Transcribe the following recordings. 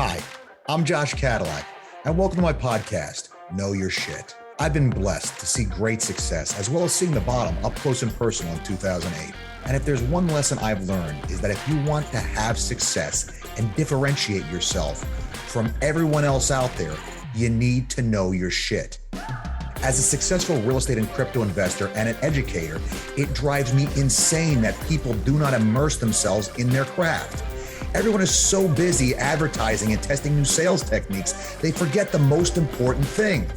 Hi, I'm Josh Cadillac, and welcome to my podcast, Know Your Shit. I've been blessed to see great success, as well as seeing the bottom up close and personal in 2008. And if there's one lesson I've learned, is that if you want to have success and differentiate yourself from everyone else out there, you need to know your shit. As a successful real estate and crypto investor and an educator, it drives me insane that people do not immerse themselves in their craft. Everyone is so busy advertising and testing new sales techniques, they forget the most important thing,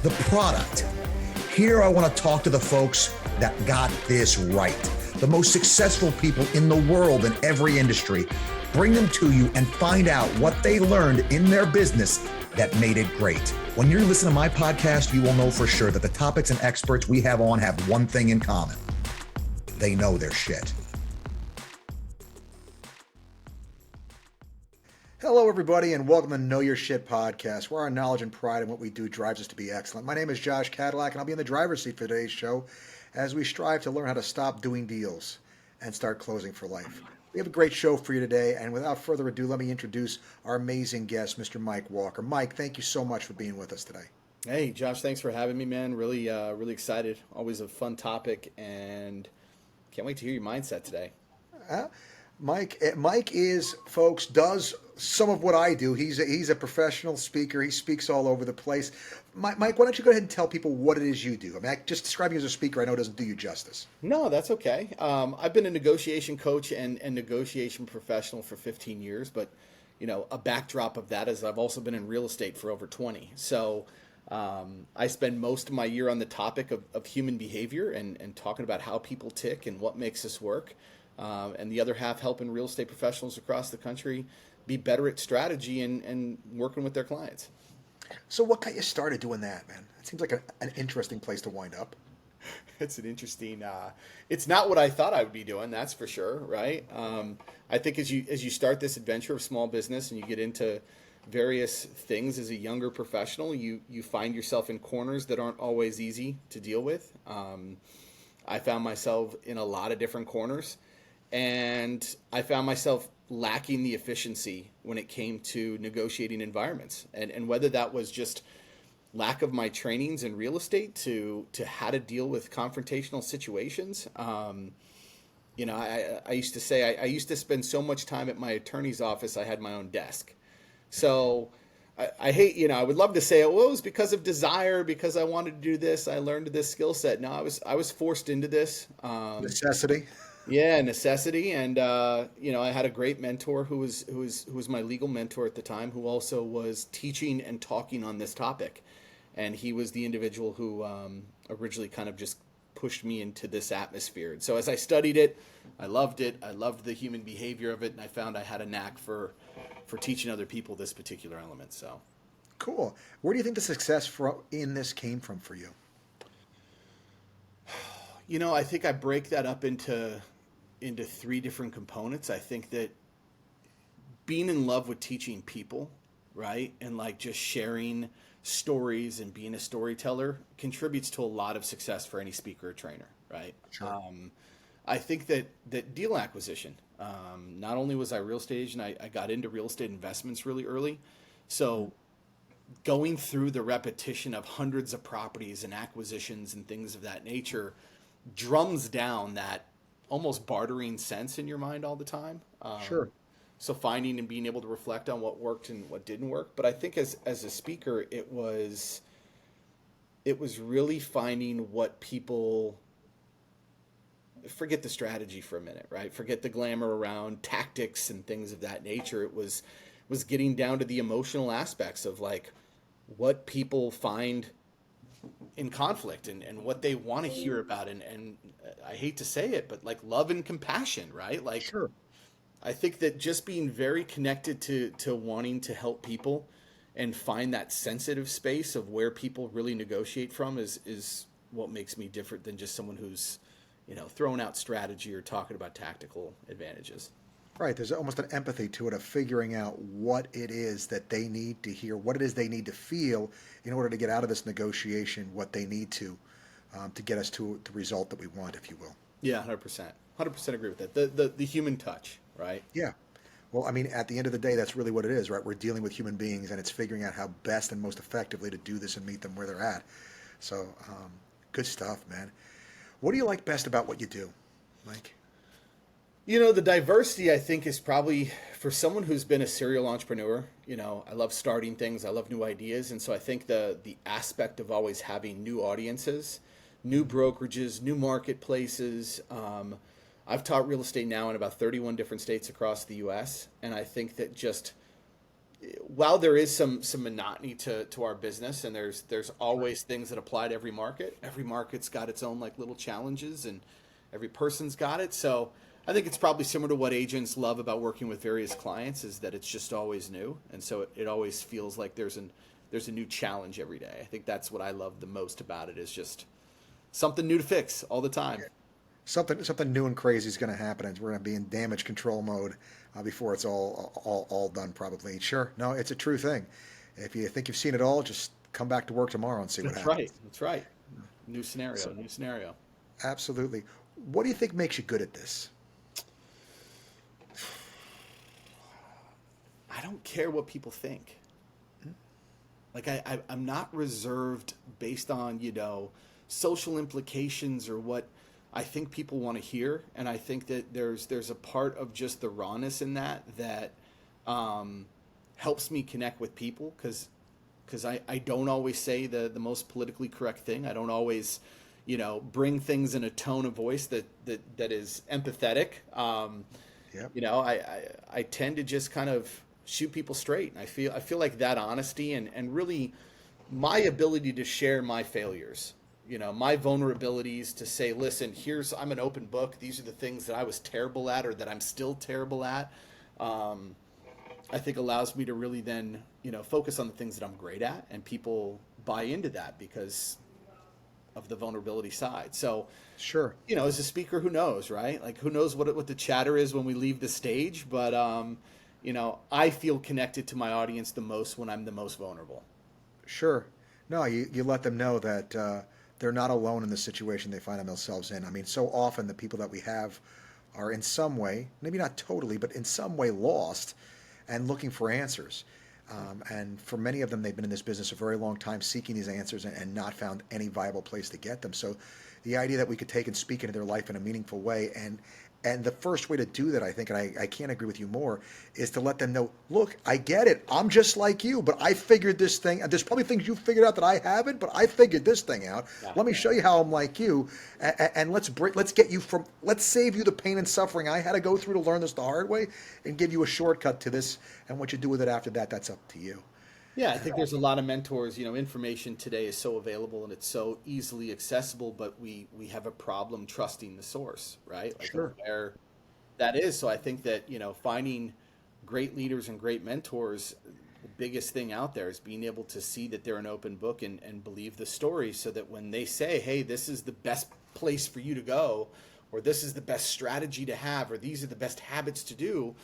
the product. Here I want to talk to the folks that got this right, the most successful people in the world in every industry. Bring them to you and find out what they learned in their business that made it great. When you're listening to my podcast, you will know for sure that the topics and experts we have on have one thing in common. They know their shit. Hello, everybody, and welcome to Know Your Shit podcast, where our knowledge and pride in what we do drives us to be excellent. My name is Josh Cadillac, and I'll be in the driver's seat for today's show as we strive to learn how to stop doing deals and start closing for life. We have a great show for you today, and without further ado, let me introduce our amazing guest, Mr. Mike Walker. Mike, thank you so much for being with us today. Hey, Josh, thanks for having me, man. Really excited. Always a fun topic, and can't wait to hear your mindset today. Mike is, folks, does some of what I do. He's a professional speaker. He speaks all over the place. Mike, why don't you go ahead and tell people what it is you do? I mean, just describing you as a speaker, I know doesn't do you justice. No, that's okay. I've been a negotiation coach and negotiation professional for 15 years, but a backdrop of that is I've also been in real estate for over 20. So I spend most of my year on the topic of human behavior and talking about how people tick and what makes us work. And the other half helping real estate professionals across the country be better at strategy and working with their clients. So what got you started doing that, man? It seems like an interesting place to wind up. It's an interesting, it's not what I thought I would be doing, that's for sure, right? I think as you start this adventure of small business and you get into various things as a younger professional, you find yourself in corners that aren't always easy to deal with. I found myself in a lot of different corners. And I found myself lacking the efficiency when it came to negotiating environments. And whether that was just lack of my trainings in real estate to how to deal with confrontational situations. I used to say I used to spend so much time at my attorney's office, I had my own desk. So I hate, I would love to say, well, it was because of desire, because I wanted to do this, I learned this skill set. No, I was forced into this. Necessity. Yeah, necessity, and I had a great mentor who was my legal mentor at the time, who also was teaching and talking on this topic, and he was the individual who originally kind of just pushed me into this atmosphere. And so as I studied it, I loved it. I loved the human behavior of it, and I found I had a knack for teaching other people this particular element. So cool. Where do you think the success in this came from for you? I think I break that up into three different components. I think that being in love with teaching people, right, and like just sharing stories and being a storyteller contributes to a lot of success for any speaker or trainer, right? Sure. I think that deal acquisition, not only was I a real estate agent, I got into real estate investments really early. So going through the repetition of hundreds of properties and acquisitions and things of that nature drums down that almost bartering sense in your mind all the time. Sure. So finding and being able to reflect on what worked and what didn't work. But I think as a speaker, it was really finding what people, forget the strategy for a minute, right? Forget the glamour around tactics and things of that nature. It was getting down to the emotional aspects of like what people find in conflict and what they want to hear about. And I hate to say it, but like love and compassion, right? Like, sure. I think that just being very connected to wanting to help people and find that sensitive space of where people really negotiate from is what makes me different than just someone who's, throwing out strategy or talking about tactical advantages. Right. There's almost an empathy to it of figuring out what it is that they need to hear, what it is they need to feel in order to get out of this negotiation, what they need to get us to the result that we want, if you will. Yeah, 100%. 100% agree with that. The human touch, right? Yeah. Well, I mean, at the end of the day, that's really what it is, right? We're dealing with human beings, and it's figuring out how best and most effectively to do this and meet them where they're at. So, good stuff, man. What do you like best about what you do, Mike? The diversity I think is probably for someone who's been a serial entrepreneur. I love starting things, I love new ideas, and so I think the aspect of always having new audiences, new brokerages, new marketplaces. I've taught real estate now in about 31 different states across the U.S., and I think that just while there is some monotony to our business, and there's always things that apply to every market. Every market's got its own like little challenges, and every person's got it. So I think it's probably similar to what agents love about working with various clients is that it's just always new, and so it always feels like there's a new challenge every day. I think that's what I love the most about it is just something new to fix all the time. Something new and crazy is going to happen, and we're going to be in damage control mode before it's all done. Probably. Sure. No, it's a true thing. If you think you've seen it all, just come back to work tomorrow and see what That's happens. right. That's right. New scenario. So, New scenario. absolutely. What do you think makes you good at this? I don't care what people think. Like I'm not reserved based on social implications or what I think people want to hear, and I think that there's a part of just the rawness in that helps me connect with people because I don't always say the most politically correct thing. I don't always bring things in a tone of voice that is empathetic. Yep. I tend to just kind of shoot people straight. And I feel like that honesty and really my ability to share my failures, my vulnerabilities to say, listen, I'm an open book. These are the things that I was terrible at or that I'm still terrible at. I think allows me to really then, focus on the things that I'm great at, and people buy into that because of the vulnerability side. So, Sure. as a speaker, who knows, right? Like, who knows what the chatter is when we leave the stage? But, I feel connected to my audience the most when I'm the most vulnerable. Sure. No, you let them know that they're not alone in the situation they find themselves in. I mean, so often the people that we have are in some way, maybe not totally, but in some way lost and looking for answers. And for many of them, they've been in this business a very long time seeking these answers and not found any viable place to get them. So the idea that we could take and speak into their life in a meaningful way and the first way to do that, I think, and I can't agree with you more, is to let them know, look, I get it. I'm just like you, but I figured this thing. There's probably things you figured out that I haven't, but I figured this thing out. Yeah. Let me show you how I'm like you, and let's save you the pain and suffering I had to go through to learn this the hard way, and give you a shortcut to this. And what you do with it after that, that's up to you. Yeah, I think there's a lot of mentors. Information today is so available and it's so easily accessible, but we have a problem trusting the source, right? Like Sure. where that is. So I think that, finding great leaders and great mentors, the biggest thing out there is being able to see that they're an open book and believe the story so that when they say, hey, this is the best place for you to go, or this is the best strategy to have, or these are the best habits to do,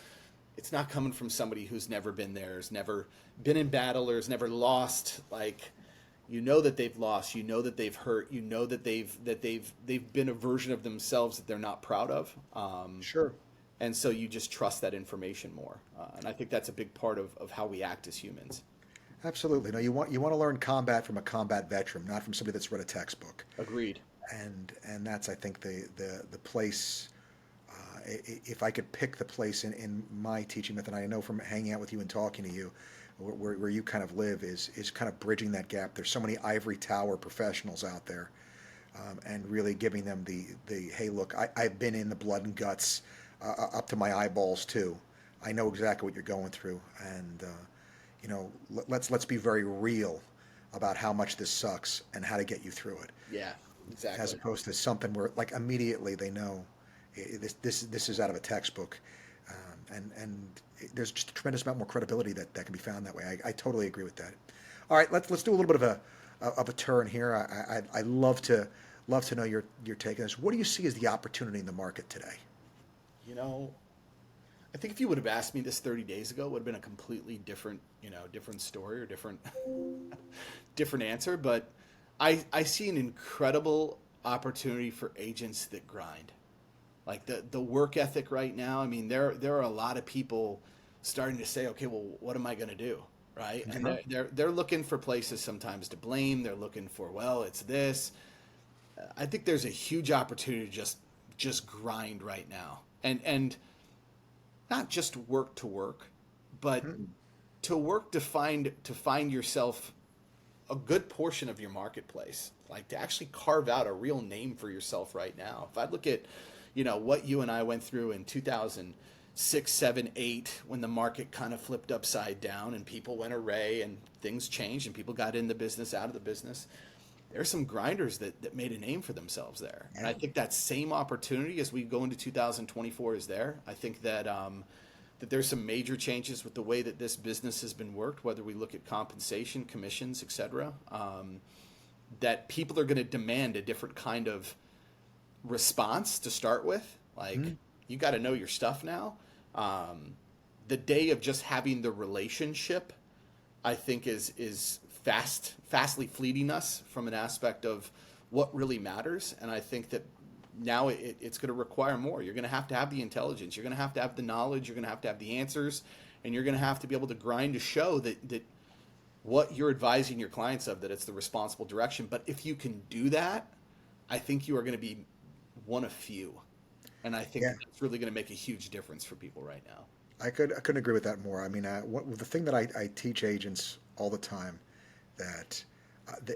it's not coming from somebody who's never been there, has never been in battle, or has never lost. Like, that they've lost, that they've hurt, that they've been a version of themselves that they're not proud of. Sure. And so you just trust that information more. And I think that's a big part of how we act as humans. Absolutely. No, you want to learn combat from a combat veteran, not from somebody that's read a textbook. Agreed. And that's, I think, the place. If I could pick the place in my teaching method, I know from hanging out with you and talking to you, where you kind of live is kind of bridging that gap. There's so many ivory tower professionals out there, and really giving them the hey, look, I've been in the blood and guts up to my eyeballs too. I know exactly what you're going through, and let's be very real about how much this sucks and how to get you through it, Yeah, exactly. as opposed to something where like immediately they know this is out of a textbook, and there's just a tremendous amount more credibility that can be found that way. I totally agree with that. All right, let's do a little bit of a turn here. I love to know your take on this. What do you see as the opportunity in the market today? I think if you would have asked me this 30 days ago, it would have been a completely different, different story or different, different answer. But I see an incredible opportunity for agents that grind. Like the work ethic right now. I mean, there are a lot of people starting to say, okay, well, what am I going to do? Right. And Sure. they're looking for places sometimes to blame. They're looking for, well, it's this. I think there's a huge opportunity to just grind right now. And not just work to work, but Mm. to work to find yourself a good portion of your marketplace, like to actually carve out a real name for yourself right now. If I look at, what you and I went through in 2006, 7, 8, when the market kind of flipped upside down and people went array and things changed and people got in the business, out of the business. There's some grinders that made a name for themselves there. And Yeah. I think that same opportunity as we go into 2024 is there. I think that there's some major changes with the way that this business has been worked, whether we look at compensation, commissions, et cetera, that people are going to demand a different kind of response to start with. Like, you got to know your stuff now. The day of just having the relationship, I think is fastly fleeting us from an aspect of what really matters. And I think that now it's going to require more. You're going to have the intelligence. You're going to have the knowledge. You're going to have the answers, and you're going to have to be able to grind to show that what you're advising your clients of, that it's the responsible direction. But if you can do that, I think you are going to be one of few. And I think Yeah. that's really going to make a huge difference for people right now. I couldn't agree with that more. I mean, the thing that I teach agents all the time that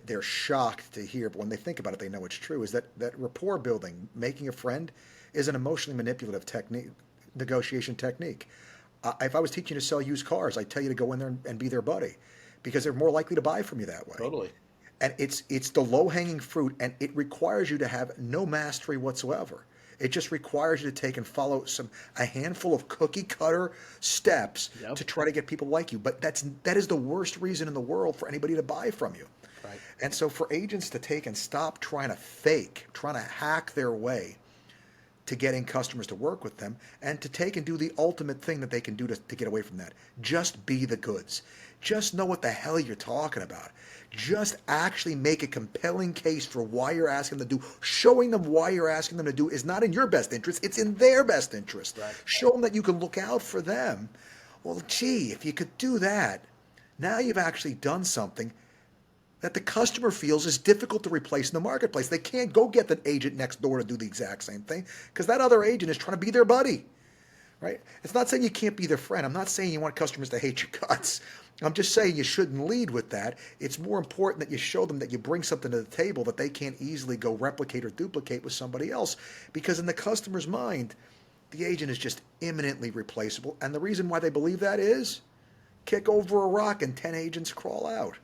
they're shocked to hear, but when they think about it, they know it's true, is that rapport building, making a friend, is an emotionally manipulative technique, negotiation technique. If I was teaching you to sell used cars, I'd tell you to go in there and be their buddy because they're more likely to buy from you that way. Totally. And it's the low hanging fruit, and it requires you to have no mastery whatsoever. It just requires you to take and follow a handful of cookie cutter steps Yep. to try to get people like you. But that is the worst reason in the world for anybody to buy from you. Right. And so for agents to take and stop trying to fake, trying to hack their way to getting customers to work with them, and to take and do the ultimate thing that they can do to get away from that. Just be the goods. Just know what the hell you're talking about. Just actually make a compelling case for why you're asking them to do. Showing them why you're asking them to do is not in your best interest, it's in their best interest. Right. Show them that you can look out for them. Well, gee, if you could do that, now you've actually done something that the customer feels is difficult to replace in the marketplace. They can't go get the agent next door to do the exact same thing because that other agent is trying to be their buddy, right? It's not saying you can't be their friend. I'm not saying you want customers to hate your guts. I'm just saying you shouldn't lead with that. It's more important that you show them that you bring something to the table that they can't easily go replicate or duplicate with somebody else, because in the customer's mind, the agent is just imminently replaceable. And the reason why they believe that is kick over a rock and 10 agents crawl out.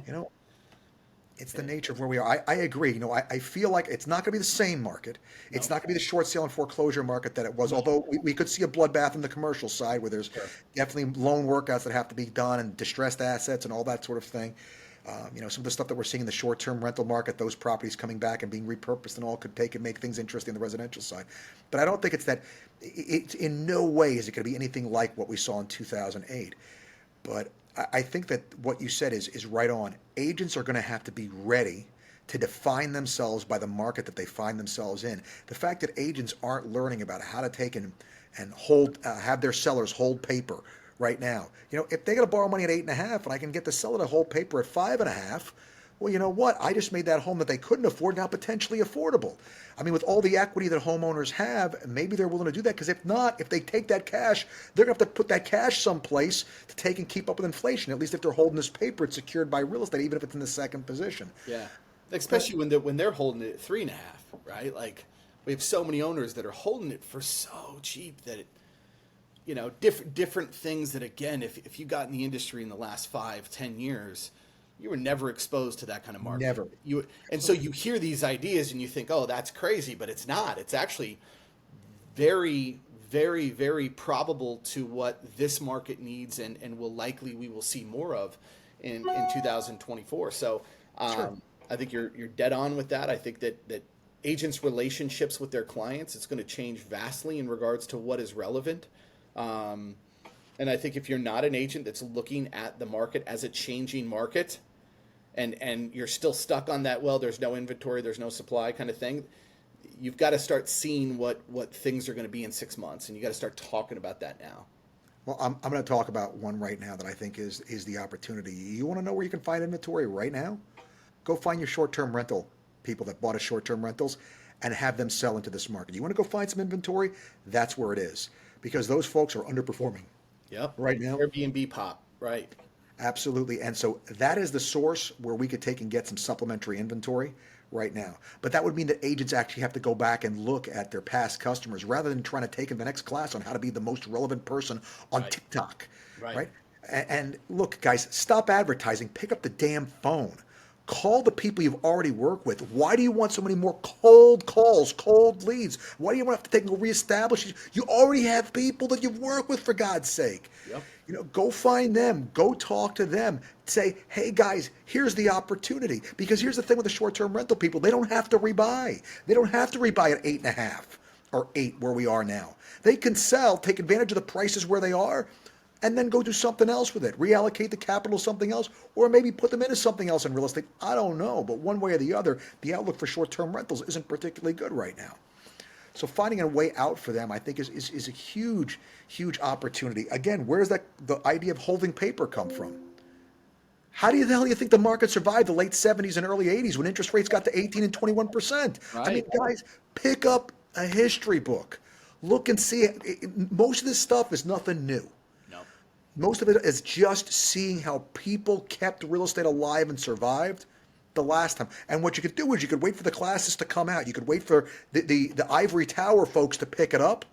You know, it's the nature of where we are. I agree. You know, I feel like it's not going to be the same market. It's No. not going to be the short sale and foreclosure market that it was, although we could see a bloodbath in the commercial side where there's Sure. definitely loan workouts that have to be done and distressed assets and all that sort of thing. You know, some of the stuff that we're seeing in the short-term rental market, those properties coming back and being repurposed and all could take and make things interesting on the residential side. But I don't think it's that. It's in no way is it going to be anything like what we saw in 2008. But I think that what you said is right on. Agents are going to have to be ready to define themselves by the market that they find themselves in. The fact that agents aren't learning about how to take and hold have their sellers hold paper right now. You know, if they got to borrow money at 8.5 and I can get the seller to hold paper at 5.5, well, you know what? I just made that home that they couldn't afford now potentially affordable. I mean, with all the equity that homeowners have, maybe they're willing to do that, because if not, if they take that cash, they're going to have to put that cash someplace to take and keep up with inflation. At least if they're holding this paper, it's secured by real estate, even if it's in the second position. Yeah, especially when they're holding it at 3.5, right? Like, we have so many owners that are holding it for so cheap that different things that, again, if you got in the industry in the last 5-10 years, you were never exposed to that kind of market. Never. So you hear these ideas and you think, oh, that's crazy, but it's not. It's actually very, very, very probable to what this market needs, and we will see more of in 2024. So Sure. I think you're dead on with that. I think that agents' relationships with their clients, it's going to change vastly in regards to what is relevant. And I think if you're not an agent that's looking at the market as a changing market, and you're still stuck on that, well, there's no inventory, there's no supply kind of thing, you've got to start seeing what things are going to be in 6 months, and you got to start talking about that now. Well, I'm going to talk about one right now that I think is the opportunity. You want to know where you can find inventory right now? Go find your short-term rental people that bought a short-term rentals and have them sell into this market. You want to go find some inventory? That's where it is because those folks are underperforming Yep. right now. Airbnb pop. Right. Absolutely. And so that is the source where we could take and get some supplementary inventory right now. But that would mean that agents actually have to go back and look at their past customers rather than trying to take the next class on how to be the most relevant person on Right. TikTok. Right. Right. And look, guys, stop advertising. Pick up the damn phone. Call the people you've already worked with. Why do you want so many more cold calls, cold leads? Why do you want to have to take and reestablish? You already have people that you've worked with, for God's sake. Yep. Go find them. Go talk to them. Say, hey guys, here's the opportunity. Because here's the thing with the short-term rental people: they don't have to rebuy. They don't have to rebuy at 8.5 or 8 where we are now. They can sell, take advantage of the prices where they are, and then go do something else with it. Reallocate the capital to something else, or maybe put them into something else in real estate. I don't know, but one way or the other, the outlook for short-term rentals isn't particularly good right now. So finding a way out for them, I think, is a huge, huge opportunity. Again, where does the idea of holding paper come from? How do the hell do you think the market survived the late 70s and early 80s when interest rates got to 18 and 21%? I mean, Right. guys, pick up a history book. Look and see. Most of this stuff is nothing new. No. Most of it is just seeing how people kept real estate alive and survived the last time. And what you could do is you could wait for the classes to come out. You could wait for the ivory tower folks to pick it up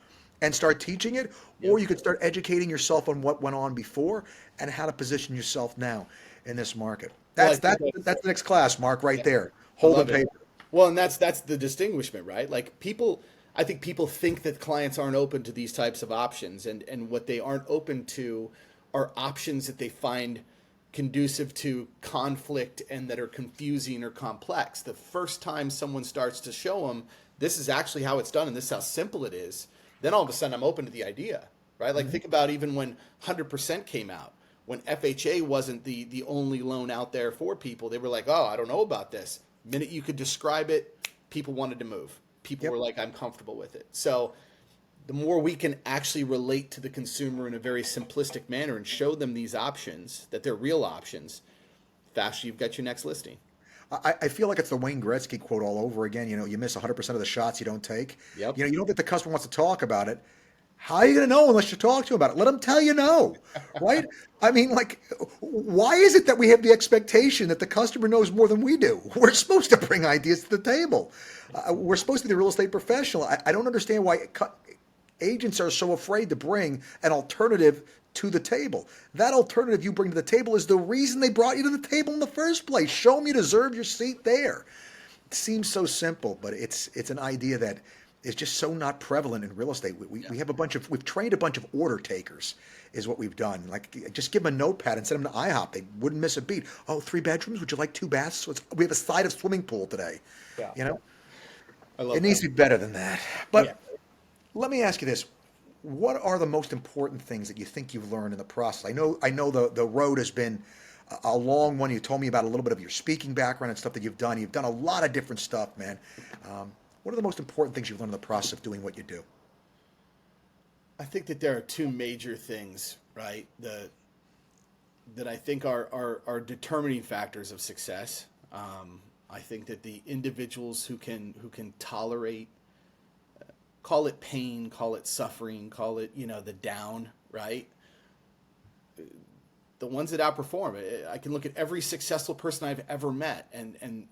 and start teaching it, or you could start educating yourself on what went on before and how to position yourself now in this market. Well, I That's think that's the next class, Mark, right there. I Holding love it. paper. Well, and that's the distinguishment, right? Like people, I think people think that clients aren't open to these types of options, and what they aren't open to are options that they find conducive to conflict and that are confusing or complex. The first time someone starts to show them this is actually how it's done and this is how simple it is, then all of a sudden I'm open to the idea, right? Like think about even when 100% came out, when FHA wasn't the only loan out there for people, they were like, oh, I don't know about this. The minute you could describe it, people wanted to move. People Yep. were like, I'm comfortable with it. So the more we can actually relate to the consumer in a very simplistic manner and show them these options, that they're real options, faster you've got your next listing. I feel like it's the Wayne Gretzky quote all over again. You miss 100% of the shots you don't take. Yep. You don't get the customer wants to talk about it. How are you going to know unless you talk to him about it? Let him tell you no, right? I mean, like, why is it that we have the expectation that the customer knows more than we do? We're supposed to bring ideas to the table. We're supposed to be the real estate professional. I don't understand why agents are so afraid to bring an alternative to the table. That alternative you bring to the table is the reason they brought you to the table in the first place. Show them you deserve your seat there. It seems so simple, but it's an idea that is just so not prevalent in real estate. We have we've trained a bunch of order takers is what we've done. Like just give them a notepad and send them to IHOP. They wouldn't miss a beat. Oh, 3 bedrooms? Would you like 2 baths? So we have a side of swimming pool today. Yeah. I love It needs that. to be better than that. But Yeah. let me ask you this. What are the most important things that you think you've learned in the process? I know the road has been a long one. You told me about a little bit of your speaking background and stuff that you've done. You've done a lot of different stuff, man. What are the most important things you've learned in the process of doing what you do? I think that there are two major things, right? That I think are determining factors of success. I think that the individuals who can tolerate, call it pain, call it suffering, call it the down, right? The ones that outperform. I can look at every successful person I've ever met, and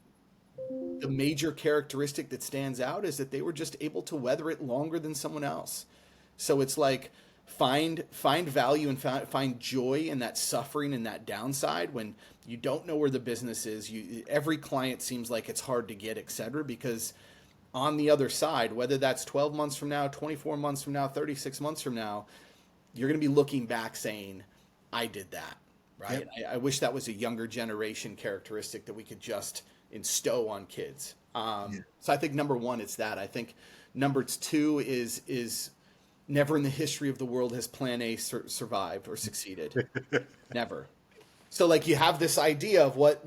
the major characteristic that stands out is that they were just able to weather it longer than someone else. So it's like find value and find joy in that suffering and that downside when you don't know where the business is. Every client seems like it's hard to get, et cetera, because on the other side, whether that's 12 months from now, 24 months from now, 36 months from now, you're going to be looking back saying, I did that, right? Yep. I wish that was a younger generation characteristic that we could just instow on kids. So I think number one, it's that. I think number two is never in the history of the world has Plan A survived or succeeded. Never. So like you have this idea of what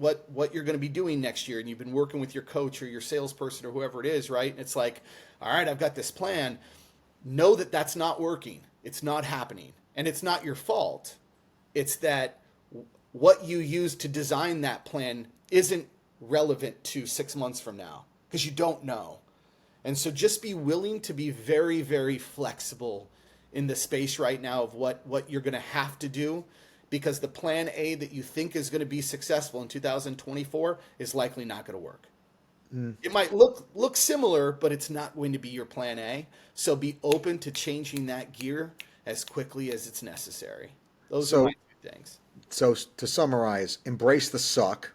you're going to be doing next year, and you've been working with your coach or your salesperson or whoever it is, right? And it's like, all right, I've got this plan. Know that that's not working. It's not happening. And it's not your fault. It's that what you use to design that plan isn't relevant to 6 months from now because you don't know. And so just be willing to be very, very flexible in the space right now of what you're going to have to do, because the plan A that you think is going to be successful in 2024 is likely not going to work. It might look similar, but it's not going to be your plan A. So be open to changing that gear as quickly as it's necessary. Those are So my two things. so to summarize, embrace the suck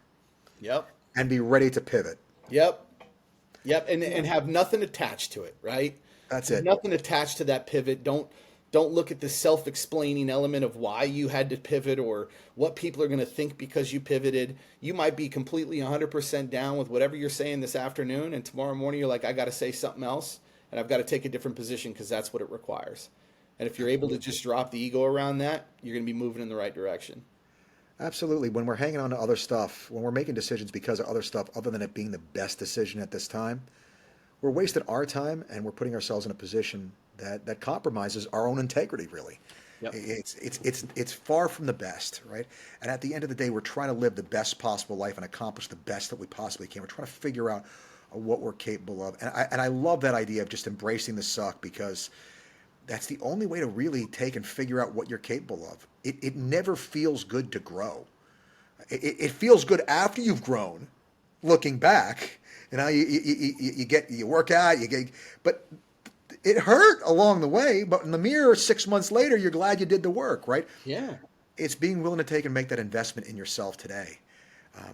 Yep. and be ready to pivot. Yep. Yep. And have nothing attached to it, right? That's Have it. nothing attached to that pivot. Don't look at the self-explaining element of why you had to pivot or what people are going to think because you pivoted. You might be completely 100% down with whatever you're saying this afternoon, and tomorrow morning you're like, I got to say something else, and I've got to take a different position because that's what it requires. And if you're able to just drop the ego around that, you're going to be moving in the right direction. Absolutely. When we're hanging on to other stuff, when we're making decisions because of other stuff other than it being the best decision at this time, we're wasting our time and we're putting ourselves in a position that compromises our own integrity, really. Yep. It's far from the best, right? And at the end of the day, we're trying to live the best possible life and accomplish the best that we possibly can. We're trying to figure out what we're capable of. And I love that idea of just embracing the suck, because that's the only way to really take and figure out what you're capable of. It never feels good to grow. It feels good after you've grown, looking back. You know, you work out, but it hurt along the way. But in the mirror, 6 months later, you're glad you did the work, right? Yeah. It's being willing to take and make that investment in yourself today,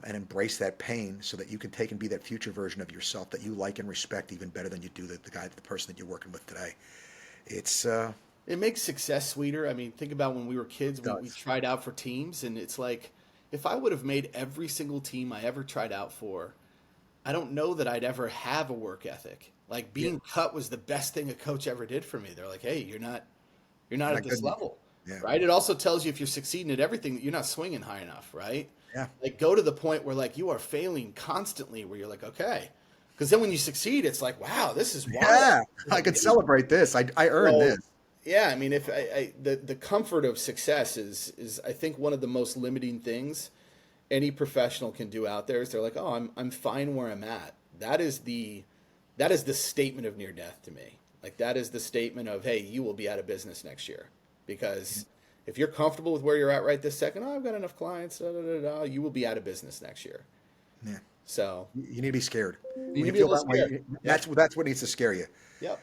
and embrace that pain so that you can take and be that future version of yourself that you like and respect even better than you do the person that you're working with today. It makes success sweeter. I mean, think about when we were kids, we Does. tried out for teams, and it's like, if I would have made every single team I ever tried out for, I don't know that I'd ever have a work ethic. Like being cut was the best thing a coach ever did for me. They're like, hey, you're not Not at this good. level, Yeah. right? It also tells you if you're succeeding at everything that you're not swinging high enough, right? Yeah. Like go to the point where like you are failing constantly, where you're like, okay, because then when you succeed, it's like, wow, this is wild. Yeah. This is I could amazing. celebrate this. I earned So, this. yeah, I mean, if the comfort of success is I think one of the most limiting things any professional can do out there is they're like, oh, I'm fine where I'm at. That is the statement of near death to me. Like that is the statement of, hey, you will be out of business next year, because if you're comfortable with where you're at right this second, oh, I've got enough clients, you will be out of business next year. Yeah. So You need to be scared. you When need you to be a feel little that way, scared. Yep. that's what needs to scare you. Yep.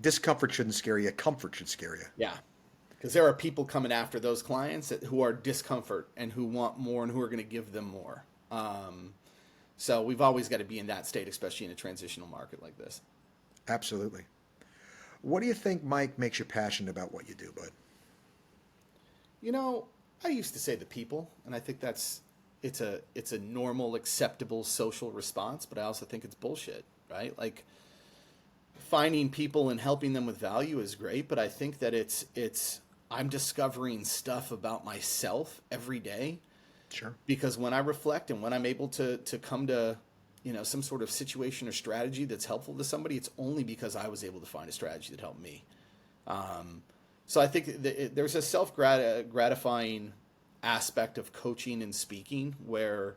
Discomfort shouldn't scare you. Comfort should scare you. Yeah. Because there are people coming after those clients who are discomfort and who want more and who are going to give them more. So we've always got to be in that state, especially in a transitional market like this. Absolutely. What do you think, Mike, makes you passionate about what you do, bud? You know, I used to say the people, and I think it's a normal, acceptable social response, but I also think it's bullshit, right? Like finding people and helping them with value is great, but I think that it's I'm discovering stuff about myself every day, Sure. because when I reflect and when I'm able to come to, some sort of situation or strategy that's helpful to somebody, it's only because I was able to find a strategy that helped me. So I think there's a self-gratifying aspect of coaching and speaking where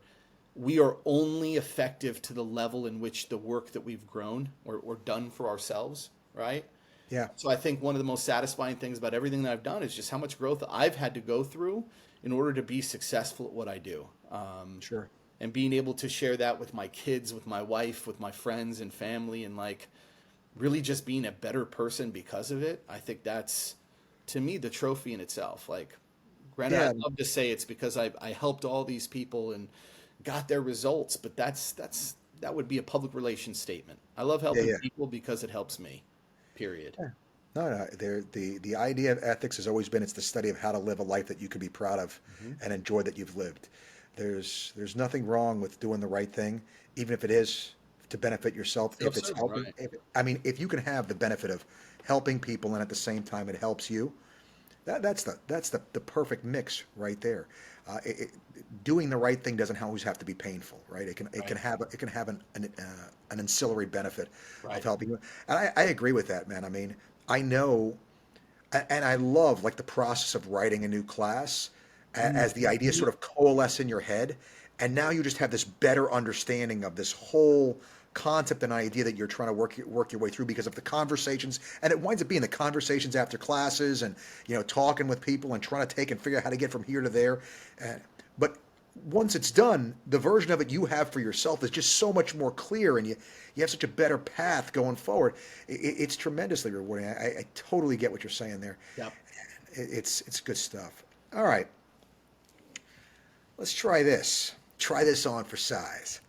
we are only effective to the level in which the work that we've grown or done for ourselves, right? Yeah. So I think one of the most satisfying things about everything that I've done is just how much growth I've had to go through in order to be successful at what I do. Sure. And being able to share that with my kids, with my wife, with my friends and family, and like really just being a better person because of it. I think that's, to me, the trophy in itself. Like, granted, Yeah. I'd love to say it's because I helped all these people and got their results, but that would be a public relations statement. I love helping Yeah. people because it helps me. Period. No. The idea of ethics has always been it's the study of how to live a life that you can be proud of and enjoy that you've lived. There's nothing wrong with doing the right thing, even if it is to benefit yourself. If it's Self-serving, helping, right. if you can have the benefit of helping people and at the same time it helps you, that's the perfect mix right there. Doing the right thing doesn't always have to be painful, right? It can have an ancillary benefit Right. of helping you. And I agree with that, man. I mean, I know And I love like the process of writing a new class as the ideas Mhm. sort of coalesce in your head, and now you just have this better understanding of this whole concept and idea that you're trying to work your way through because of the conversations, and it winds up being the conversations after classes, and talking with people and trying to take and figure out how to get from here to there. But once it's done, the version of it you have for yourself is just so much more clear, and you have such a better path going forward. It's tremendously rewarding. I totally get what you're saying there. Yep. It's good stuff. All right, let's try this. Try this on for size.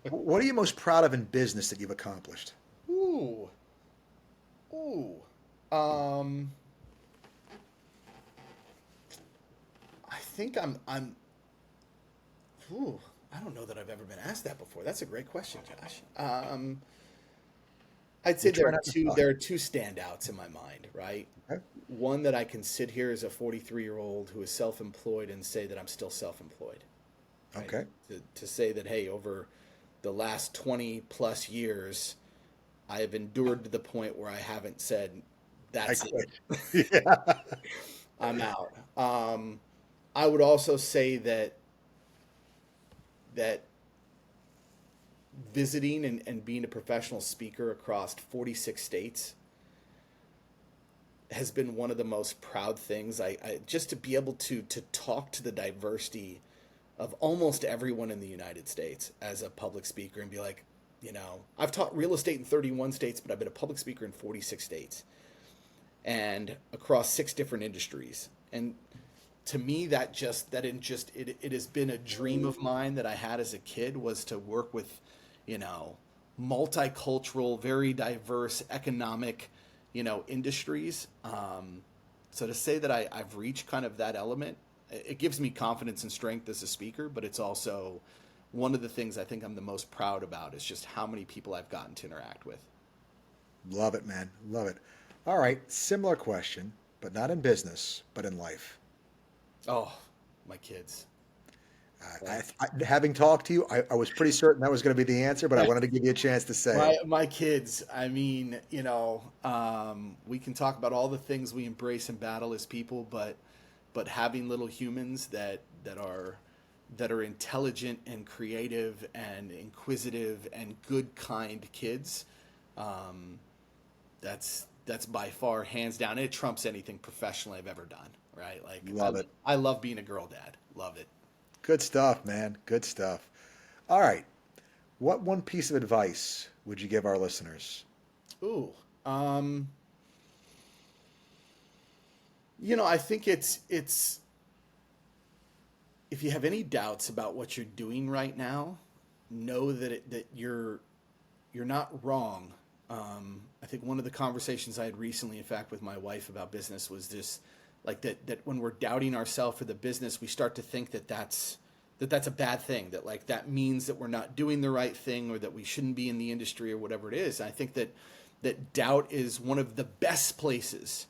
What are you most proud of in business that you've accomplished? Ooh. Ooh. Um, I think ooh, I don't know that I've ever been asked that before. That's a great question, Josh. I'd say You try not to talk. there are two standouts in my mind, right? Okay. One that I can sit here as a 43-year-old who is self-employed and say that I'm still self-employed, right? Okay. To say that, hey, over the last 20 plus years, I have endured to the point where I haven't said, I that's it, quit. Yeah. I'm out. I would also say that visiting and being a professional speaker across 46 states has been one of the most proud things. I just to be able to talk to the diversity of almost everyone in the United States as a public speaker and be like, I've taught real estate in 31 states, but I've been a public speaker in 46 states and across 6 different industries. And to me, it has been a dream of mine that I had as a kid was to work with, you know, multicultural, very diverse economic, industries. So to say that I've reached kind of that element, it gives me confidence and strength as a speaker, but it's also one of the things I think I'm the most proud about is just how many people I've gotten to interact with. Love it, man. Love it. All right. Similar question, but not in business, but in life. Oh, my kids. Like Having talked to you, I was pretty certain that was going to be the answer, but I wanted to give you a chance to say it. my kids. I mean, we can talk about all the things we embrace and battle as people, but having little humans that are intelligent and creative and inquisitive and good kind kids, um, that's by far hands down. It trumps anything professionally I've ever done. Right? Like Love it. I love being a girl dad. Love it. Good stuff, man. Good stuff. All right. What one piece of advice would you give our listeners? Ooh. Um, I think it's if you have any doubts about what you're doing right now, know that you're not wrong. I think one of the conversations I had recently, in fact, with my wife about business was this, like that when we're doubting ourselves for the business, we start to think that's a bad thing. That like that means that we're not doing the right thing or that we shouldn't be in the industry or whatever it is. And I think that doubt is one of the best places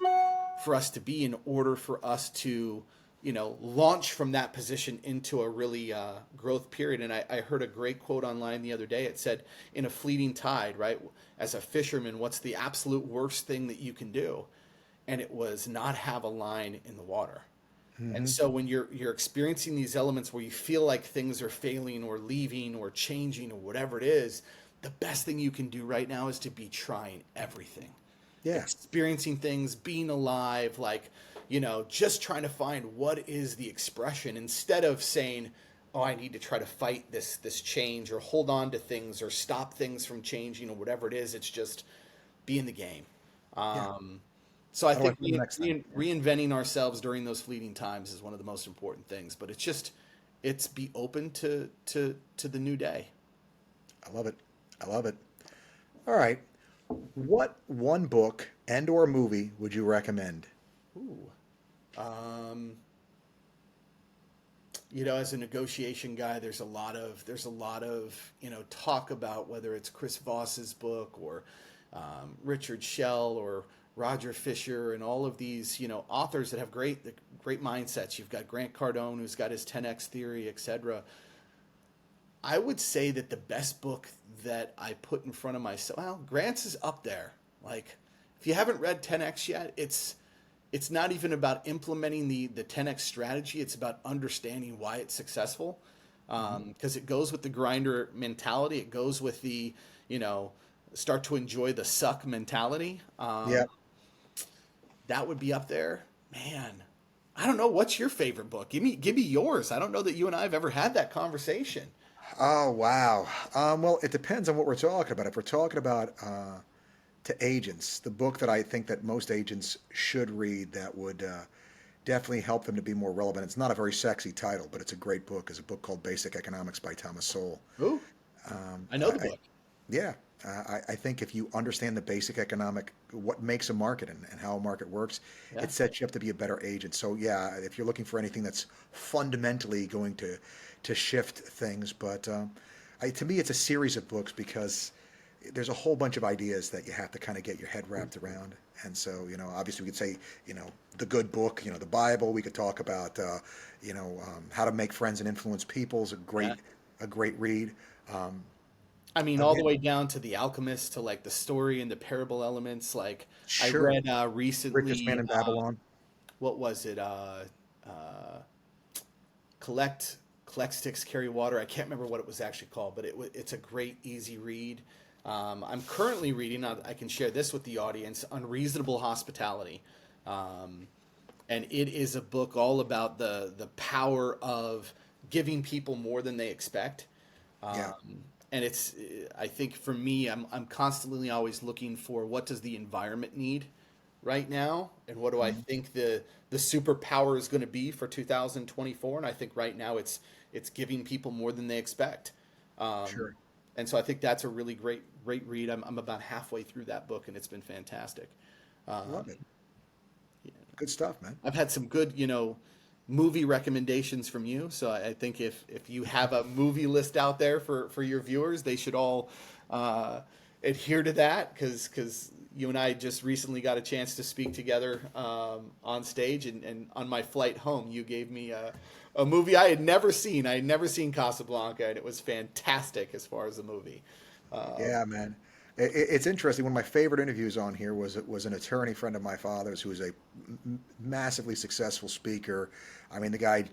for us to be in order for us to launch from that position into a really growth period. And I heard a great quote online the other day. It said, in a fleeting tide, right? As a fisherman, what's the absolute worst thing that you can do? And it was not have a line in the water. And Hmm. so when you're experiencing these elements where you feel like things are failing or leaving or changing or whatever it is, the best thing you can do right now is to be trying everything, Yeah. experiencing things, being alive, like, just trying to find what is the expression instead of saying, oh, I need to try to fight this change or hold on to things or stop things from changing or whatever it is. It's just be in the game. Yeah. Um, so I How do I think feel the next time? Yeah. reinventing ourselves during those fleeting times is one of the most important things. But it's be open to the new day. I love it. I love it. All right. What one book and or movie would you recommend? Ooh. Um, as a negotiation guy, there's a lot of talk about whether it's Chris Voss's book or Richard Shell or Roger Fisher and all of these authors that have great mindsets. You've got Grant Cardone who's got his 10x theory, etc. I would say that the best book that I put in front of myself, well, Grant's is up there. Like, if you haven't read 10x yet, it's not even about implementing the 10x strategy. It's about understanding why it's successful. Because it goes with the grinder mentality. It goes with the, you know, start to enjoy the suck mentality. Yeah. That would be up there, man. I don't know. What's your favorite book? Give me yours. I don't know that you and I have ever had that conversation. Oh, wow. Well, it depends on what we're talking about. If we're talking about to agents, the book that I think that most agents should read that would definitely help them to be more relevant. It's not a very sexy title, but it's a great book. Is a book called Basic Economics by Thomas Sowell. Ooh, Um, I know the I, book. Yeah, I think if you understand the basic economic, what makes a market and how a market works, Yeah. it sets you up to be a better agent. So yeah, if you're looking for anything that's fundamentally going to shift things, but to me, it's a series of books because there's a whole bunch of ideas that you have to kind of get your head wrapped around. And so, obviously we could say, the good book, the Bible. We could talk about, how to make friends and influence people is Yeah. a great read. Um, I mean, all the again, way down to The Alchemist, to like the story and the parable elements. Like I sure. read Richest Man recently, in Babylon. what was it? Uh, collect collect sticks, carry water. I can't remember what it was actually called, but it's a great, easy read. I'm currently reading. I can share this with the audience. Unreasonable Hospitality, um, and it is a book all about the power of giving people more than they expect. Yeah. And it's, I think for me, I'm constantly always looking for what does the environment need right now, and what do I Mhm. think the superpower is going to be for 2024. And I think right now it's giving people more than they expect. Um, Sure. and so I think that's a really great read. I'm about halfway through that book, and it's been fantastic. Love it. Um, Good stuff, man. I've had some good, movie recommendations from you. So I think if you have a movie list out there for your viewers, they should all uh, adhere to that, because you and I just recently got a chance to speak together on stage, and on my flight home, you gave me a movie I had never seen. I had never seen Casablanca, and it was fantastic as far as the movie. Um, Yeah, man. It's interesting. One of my favorite interviews on here was an attorney friend of my father's who is a massively successful speaker. I mean, the guy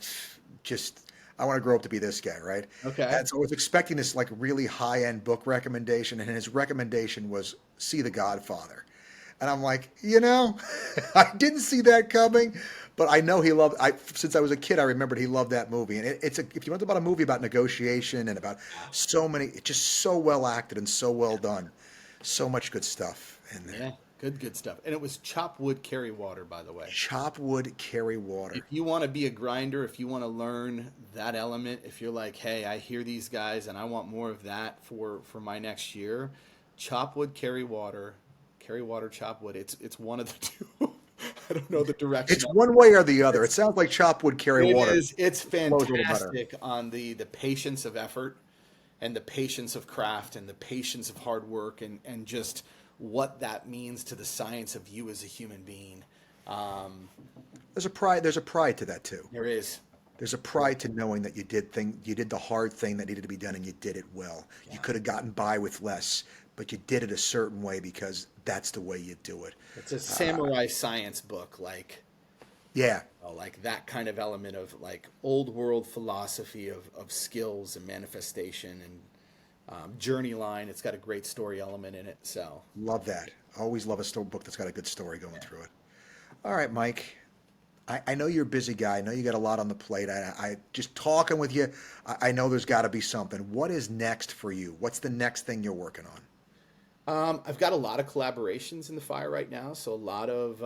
just, I want to grow up to be this guy, right? okay. And so I was expecting this like really high end book recommendation, and his recommendation was see The Godfather. And I'm like, I didn't see that coming, but I know he loved. Since I was a kid, I remembered he loved that movie. And if you want about a movie about negotiation and about so many, it's just so well acted and so well done, so much good stuff in there. Yeah, good stuff. And it was chop wood, carry water, by the way. Chop wood, carry If water. you want to be a grinder, if you want to learn that element, if you're like, hey, I hear these guys and I want more of that for my next year, chop wood, carry water, chop wood. It's one of the two. I don't know the direction It's of one way or the other. It sounds like chop wood, carry it. water It's flows a little better. fantastic on the patience of effort, and the patience of craft, and the patience of hard work, and just what that means to the science of you as a human being. Um, There's a pride. There's a pride to that too. there is. There's a pride to knowing that you did the hard thing that needed to be done and you did it well. You Yeah. could have gotten by with less, but you did it a certain way because that's the way you do it. It's a samurai science book, Yeah, like that kind of element of like old world philosophy of skills and manifestation, and journey line. It's got a great story element in it. So love that. Always love a book that's got a good story going yeah. through it. All right, Mike. I know you're a busy guy. I know you got a lot on the plate. I just talking with you. I know there's got to be something. What is next for you? What's the next thing you're working on? I've got a lot of collaborations in the fire right now. So a lot of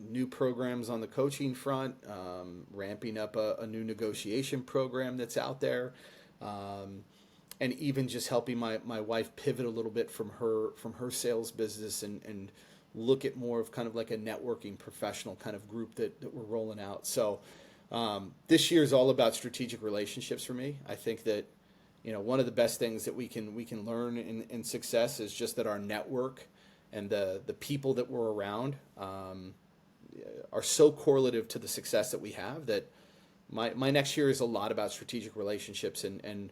new programs on the coaching front, ramping up a new negotiation program that's out there. Um, and even just helping my wife pivot a little bit from her sales business, and look at more of kind of like a networking professional kind of group that we're rolling out. So this year is all about strategic relationships for me. I think that one of the best things that we can learn in success is just that our network and the people that we're around are so correlative to the success that we have, that my next year is a lot about strategic relationships, and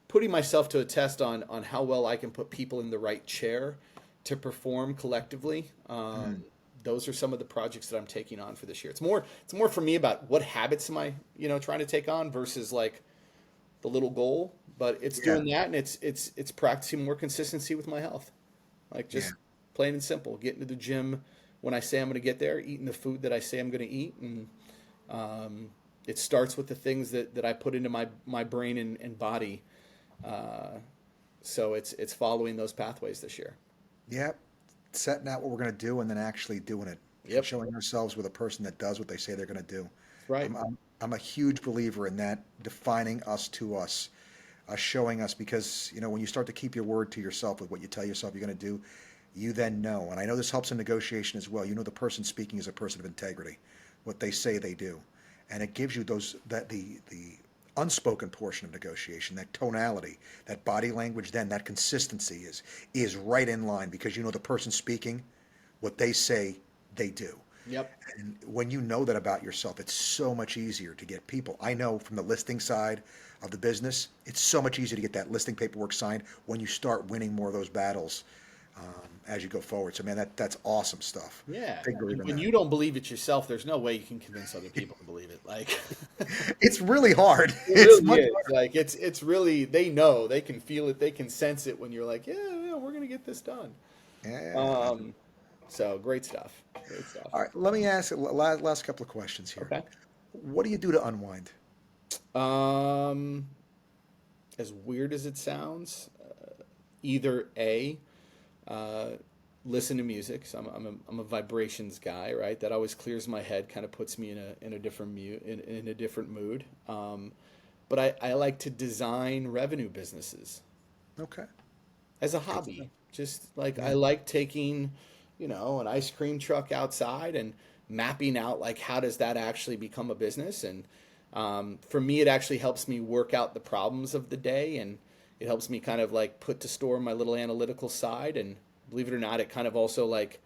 putting myself to a test on how well I can put people in the right chair to perform collectively. Mm, those are some of the projects that I'm taking on for this year. It's more for me about what habits am I, trying to take on versus like the little goal, but it's Yeah, doing that, and it's practicing more consistency with my health. Like yeah. just plain and simple, getting to the gym when I say I'm going to get there, eating the food that I say I'm going to eat, and it starts with the things that I put into my brain and body. Uh, so it's following those pathways this year. Yep. Setting out what we're going to do and then actually doing it and Yep, showing ourselves with a person that does what they say they're going to do. that's right. I'm a huge believer in that, defining us to us, showing us, because, when you start to keep your word to yourself with what you tell yourself you're going to do, you then know. And I know this helps in negotiation as well. You know the person speaking is a person of integrity, what they say they do. And it gives you the unspoken portion of negotiation, that tonality, that body language, then that consistency is right in line, because you know the person speaking, what they say they do. Yep. And when you know that about yourself, it's so much easier to get people. I know from the listing side of the business, it's so much easier to get that listing paperwork signed when you start winning more of those battles as you go forward. So, man, that's awesome stuff. Yeah. Big believer in When that. you don't believe it yourself, there's no way you can convince other people to believe it. Like It's really hard. it It's really much is. harder. Like it's really they know, they can feel it, they can sense it when you're like, yeah, yeah, we're gonna get this done. Yeah. Um, so great stuff. Great stuff. All right, let me ask last couple of questions here. Okay. What do you do to unwind? Um, as weird as it sounds, either A, uh, listen to music. So I'm a vibrations guy, right? That always clears my head, kind of puts me in a different in a different mood. But I like to design revenue businesses Okay. as a Good stuff. hobby. Just like Yeah. I like taking, an ice cream truck outside and mapping out like how does that actually become a business. And for me, it actually helps me work out the problems of the day, and it helps me kind of like put to store my little analytical side. And believe it or not, it kind of also like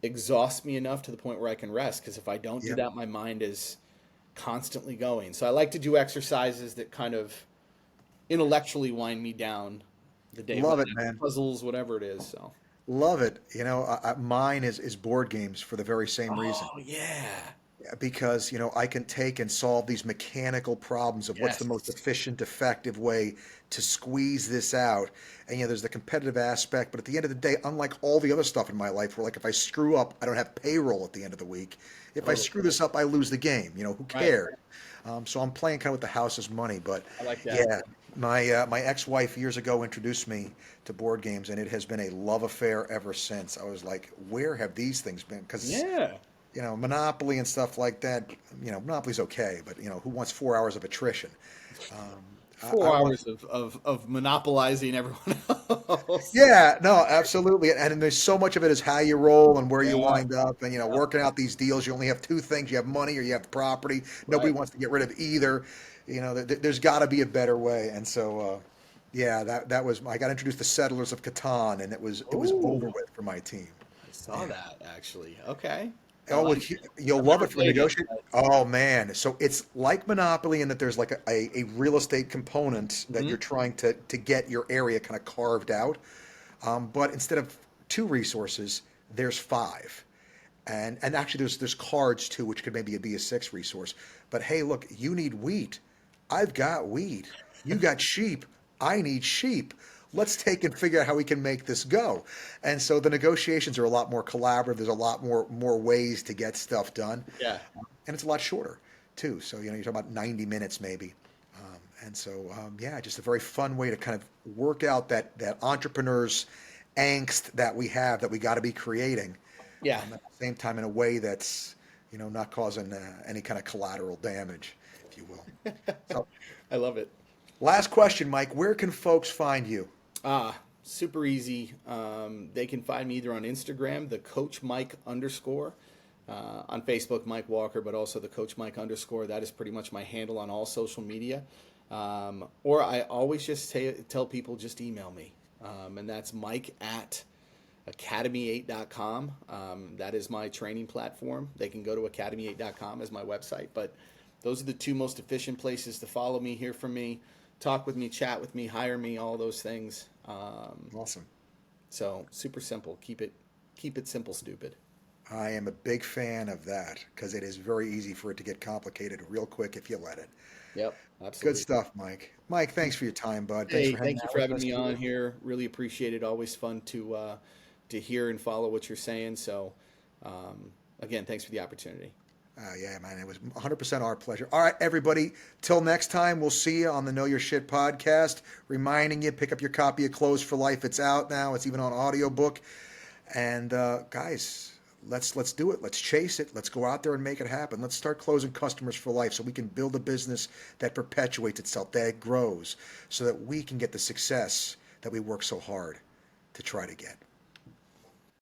exhausts me enough to the point where I can rest. Because if I don't do Yep. that, my mind is constantly going. So I like to do exercises that kind of intellectually wind me down the day, Love whether it, that's man. puzzles, whatever it is. So. Love it. Mine is board games for the very same reason. Oh yeah. Because I can take and solve these mechanical problems of what's the most Yes. efficient, effective way to squeeze this out. And there's the competitive aspect, but at the end of the day, unlike all the other stuff in my life, where like if I screw up, I don't have payroll at the end of the week. If I Totally. screw this up, I lose the game. Who Right. cares? So I'm playing kind of with the house's money. But I like that. yeah, my ex-wife years ago introduced me to board games, and it has been a love affair ever since. I was like, where have these things been? Because Yeah. Monopoly and stuff like that. Monopoly's okay, but who wants 4 hours of attrition? Um, I Four want. hours of monopolizing everyone else. Yeah, no, absolutely. And there's so much of it is how you roll and where you Yeah. wind up, and Yeah. working out these deals. You only have two things: you have money or you have property. Nobody Right. wants to get rid of either. There's got to be a better way. And so, yeah, that was. I got introduced to Settlers of Catan, and it was over Ooh, with for my team. I saw Yeah. that actually. Okay. I Oh, like it. you'll I've love never it for played it, negotiate. but Oh man, so it's like Monopoly in that there's like a real estate component that mhm. you're trying to get your area kind of carved out. But instead of two resources, there's five, and actually there's cards too, which could maybe be a six resource. But hey, look, you need wheat. I've got wheat. You got sheep. I need sheep. Let's take and figure out how we can make this go. And so the negotiations are a lot more collaborative. There's a lot more ways to get stuff done, Yeah. and it's a lot shorter too. So you're talking about 90 minutes maybe. And so yeah, just a very fun way to kind of work out that entrepreneur's angst that we have, that we got to be creating, Yeah. at the same time in a way that's not causing any kind of collateral damage, if you will. So I love it. last question, Mike. Where can folks find you? Super easy. They can find me either on Instagram, the Coach Mike underscore, on Facebook, Mike Walker, but also the Coach Mike underscore. That is pretty much my handle on all social media. Or I always just tell people just email me, and that's Mike at academy8.com. That is my training platform. They can go to academy8.com as my website, but those are the two most efficient places to follow me, hear from me, talk with me, chat with me, hire me, all those things. Awesome. So super simple. Keep it simple, stupid. I am a big fan of that because it is very easy for it to get complicated real quick if you let it. Yep, Good absolutely. stuff, Mike. Mike, thanks for your time, bud. Thanks Hey, for hanging thank you out for with having us me on here. here. Really appreciate it. Always fun to hear and follow what you're saying. So, again, thanks for the opportunity. Yeah, man, it was 100% our pleasure. All right, everybody, till next time, we'll see you on the Know Your Shit podcast. Reminding you, pick up your copy of Clothes for Life. It's out now. It's even on audiobook. And guys, let's do it. Let's chase it. Let's go out there and make it happen. Let's start closing customers for life so we can build a business that perpetuates itself, that grows, so that we can get the success that we work so hard to try to get.